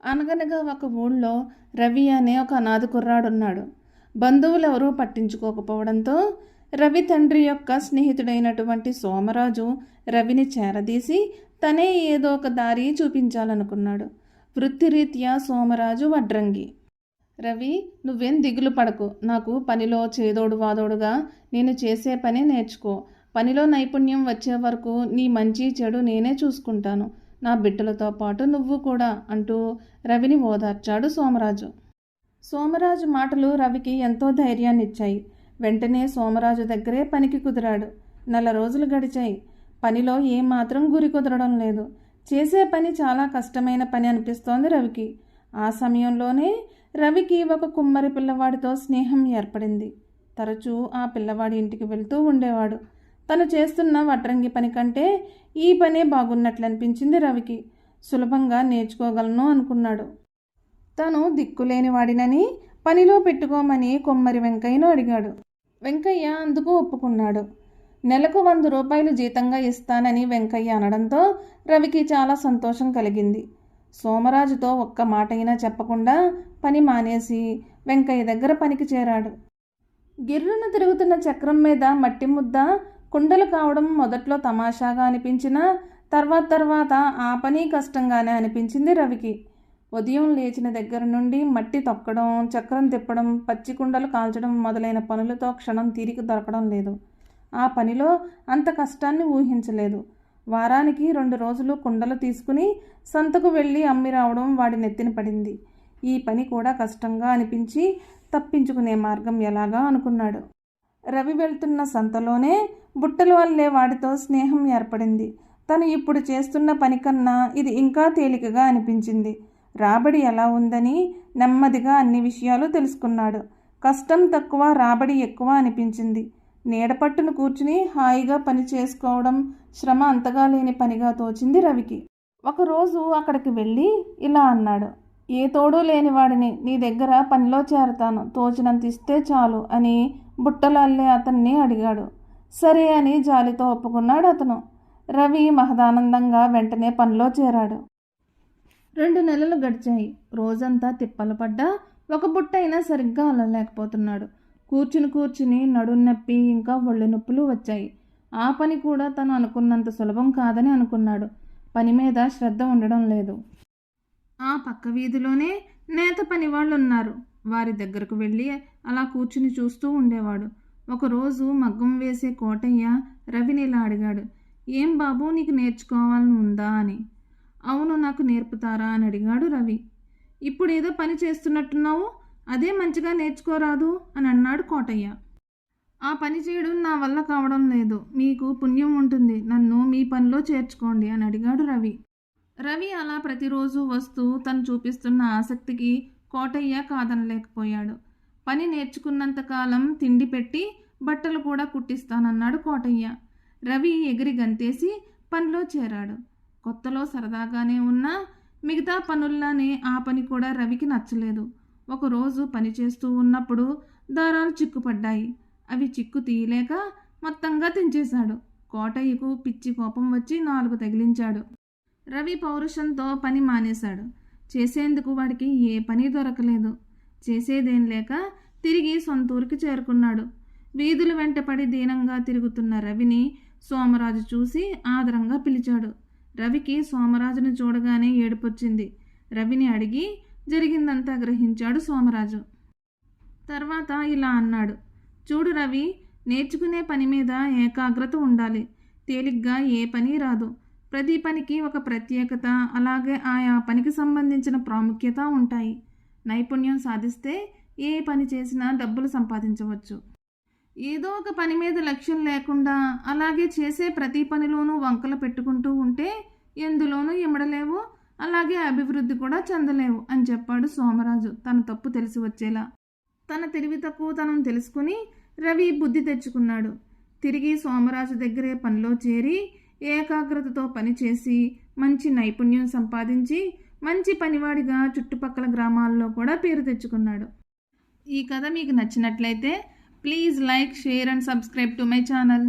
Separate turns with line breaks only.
అనగనగా ఒక ఊళ్ళో రవి అనే ఒక అనాథ కుర్రాడున్నాడు. బంధువులెవరూ పట్టించుకోకపోవడంతో రవి తండ్రి యొక్క స్నేహితుడైనటువంటి సోమరాజు రవిని చేరదీసి తనే ఏదో ఒక దారి చూపించాలనుకున్నాడు. వృత్తిరీత్యా సోమరాజు వడ్రంగి. రవి, నువ్వేం దిగులు పడకు. నాకు పనిలో చేదోడు వాదోడుగా నేను చేసే పని నేర్చుకో. పనిలో నైపుణ్యం వచ్చే వరకు నీ మంచి చెడు నేనే చూసుకుంటాను. నా బిడ్డలతో పాటు నువ్వు కూడా అంటూ రవిని ఓదార్చాడు సోమరాజు. సోమరాజు మాటలు రవికి ఎంతో ధైర్యాన్నిచ్చాయి. వెంటనే సోమరాజు దగ్గరే పనికి కుదిరాడు. 4 రోజులు గడిచాయి. పనిలో ఏమాత్రం గురి కుదరడం లేదు. చేసే పని చాలా కష్టమైన పని అనిపిస్తోంది రవికి. ఆ సమయంలోనే రవికి ఒక కుమ్మరి పిల్లవాడితో స్నేహం ఏర్పడింది. తరచూ ఆ పిల్లవాడి ఇంటికి వెళ్తూ ఉండేవాడు. తను చేస్తున్న వడ్రంగి పని కంటే ఈ పనే బాగున్నట్లు అనిపించింది రవికి. సులభంగా నేర్చుకోగలను అనుకున్నాడు. తను దిక్కులేని వాడినని పనిలో పెట్టుకోమని కొమ్మరి వెంకయ్యను అడిగాడు. వెంకయ్య అందుకు ఒప్పుకున్నాడు. నెలకు 100 రూపాయలు జీతంగా ఇస్తానని వెంకయ్య అనడంతో రవికి చాలా సంతోషం కలిగింది. సోమరాజుతో ఒక్క మాట అయినా చెప్పకుండా పని మానేసి వెంకయ్య దగ్గర పనికి చేరాడు. గిర్రున తిరుగుతున్న చక్రం మీద మట్టి ముద్ద కుండలు కావడం మొదట్లో తమాషాగా అనిపించినా తర్వాత ఆ పని కష్టంగానే అనిపించింది రవికి. ఉదయం లేచిన దగ్గర నుండి మట్టి తొక్కడం, చక్రం తిప్పడం, పచ్చి కుండలు కాల్చడం మొదలైన పనులతో క్షణం తీరిక దొరకడం లేదు. ఆ పనిలో అంత కష్టాన్ని ఊహించలేదు. వారానికి 2 రోజులు కుండలు తీసుకుని సంతకు వెళ్ళి అమ్మి రావడం వాడి నెత్తిన పడింది. ఈ పని కూడా కష్టంగా అనిపించి తప్పించుకునే మార్గం ఎలాగా అనుకున్నాడు. రవి వెళ్తున్న సంతలోనే బుట్టలు అల్లే వాడితో స్నేహం ఏర్పడింది. తను ఇప్పుడు చేస్తున్న పని కన్నా ఇది ఇంకా తేలికగా అనిపించింది. రాబడి ఎలా ఉందని నెమ్మదిగా అన్ని విషయాలు తెలుసుకున్నాడు. కష్టం తక్కువ, రాబడి ఎక్కువ అనిపించింది. నీడపట్టును కూర్చుని హాయిగా పని చేసుకోవడం శ్రమ అంతగా లేని పనిగా తోచింది రవికి. ఒకరోజు అక్కడికి వెళ్ళి ఇలా అన్నాడు. ఏ తోడు లేనివాడిని, నీ దగ్గర పనిలో చేరతాను, తోచినంత ఇస్తే చాలు అని బుట్టలు అల్లే అతన్ని అడిగాడు. సరే అని జాలితో ఒప్పుకున్నాడు అతను. రవి మహదానందంగా వెంటనే పనిలో చేరాడు. 2 నెలలు గడిచాయి. రోజంతా తిప్పలు పడ్డా ఒక బుట్ట అయినా సరిగ్గా అల్లలేకపోతున్నాడు. కూర్చుని నడుం నొప్పి ఇంకా ఒళ్ళు నొప్పులు వచ్చాయి. ఆ పని కూడా తను అనుకున్నంత సులభం కాదని అనుకున్నాడు. పని మీద శ్రద్ధ ఉండడం లేదు. ఆ పక్క వీధిలోనే నేత పని వాళ్ళు ఉన్నారు. వారి దగ్గరకు వెళ్ళి అలా కూర్చుని చూస్తూ ఉండేవాడు. ఒకరోజు మగ్గం వేసే కోటయ్య రవిని ఇలా అడిగాడు. ఏం బాబు, నీకు నేర్చుకోవాలని ఉందా అని. అవును, నాకు నేర్పుతారా అని అడిగాడు రవి. ఇప్పుడు ఏదో పని చేస్తున్నట్టున్నావు, అదే మంచిగా నేర్చుకోరాదు అని అన్నాడు కోటయ్య. ఆ పని చేయడం నా వల్ల కావడం లేదు, మీకు పుణ్యం ఉంటుంది, నన్ను మీ పనిలో చేర్చుకోండి అని అడిగాడు రవి. రవి అలా ప్రతిరోజు వస్తూ తను చూపిస్తున్న ఆసక్తికి కోటయ్య కాదనలేకపోయాడు. పని నేర్చుకున్నంతకాలం తిండి పెట్టి బట్టలు కూడా కుట్టిస్తానన్నాడు కోటయ్య. రవి ఎగిరి గంతేసి పనిలో చేరాడు. కొత్తలో సరదాగానే ఉన్నా మిగతా పనుల్లానే ఆ పని కూడా రవికి నచ్చలేదు. ఒకరోజు పని చేస్తూ ఉన్నప్పుడు దారాలు చిక్కుపడ్డాయి. అవి చిక్కు తీయలేక మొత్తంగా తెంచేశాడు. కోటయ్యకు పిచ్చి కోపం వచ్చి 4 తగిలించాడు. రవి పౌరుషంతో పని మానేశాడు. చేసేందుకు వాడికి ఏ పని దొరకలేదు. చేసేదేం లేక తిరిగి సొంతూరికి చేరుకున్నాడు. వీధుల వెంటపడి దీనంగా తిరుగుతున్న రవిని సోమరాజు చూసి ఆదరంగా పిలిచాడు. రవికి సోమరాజును చూడగానే ఏడుపొచ్చింది. రవిని అడిగి జరిగిందంతా గ్రహించాడు సోమరాజు. తర్వాత ఇలా అన్నాడు. చూడు రవి, నేర్చుకునే పని మీద ఏకాగ్రత ఉండాలి. తేలిగ్గా ఏ పని రాదు. ప్రతి పనికి ఒక ప్రత్యేకత, అలాగే ఆయా పనికి సంబంధించిన ప్రాముఖ్యత ఉంటాయి. నైపుణ్యం సాధిస్తే ఏ పని చేసినా డబ్బులు సంపాదించవచ్చు. ఏదో ఒక పని మీద లక్ష్యం లేకుండా అలాగే చేసే ప్రతి పనిలోనూ వంకలు పెట్టుకుంటూ ఉంటే ఎందులోనూ ఇమడలేవు, అలాగే అభివృద్ధి కూడా చెందలేవు అని చెప్పాడు సోమరాజు తన తప్పు తెలిసి వచ్చేలా. తన తెలివి తక్కువతనం తెలుసుకుని రవి బుద్ధి తెచ్చుకున్నాడు. తిరిగి సోమరాజు దగ్గరే పనిలో చేరి ఏకాగ్రతతో పనిచేసి మంచి నైపుణ్యం సంపాదించి మంచి పనివాడిగా చుట్టుపక్కల గ్రామాల్లో కూడా పేరు తెచ్చుకున్నాడు. ఈ కథ మీకు నచ్చినట్లయితే please like, share and subscribe to my channel.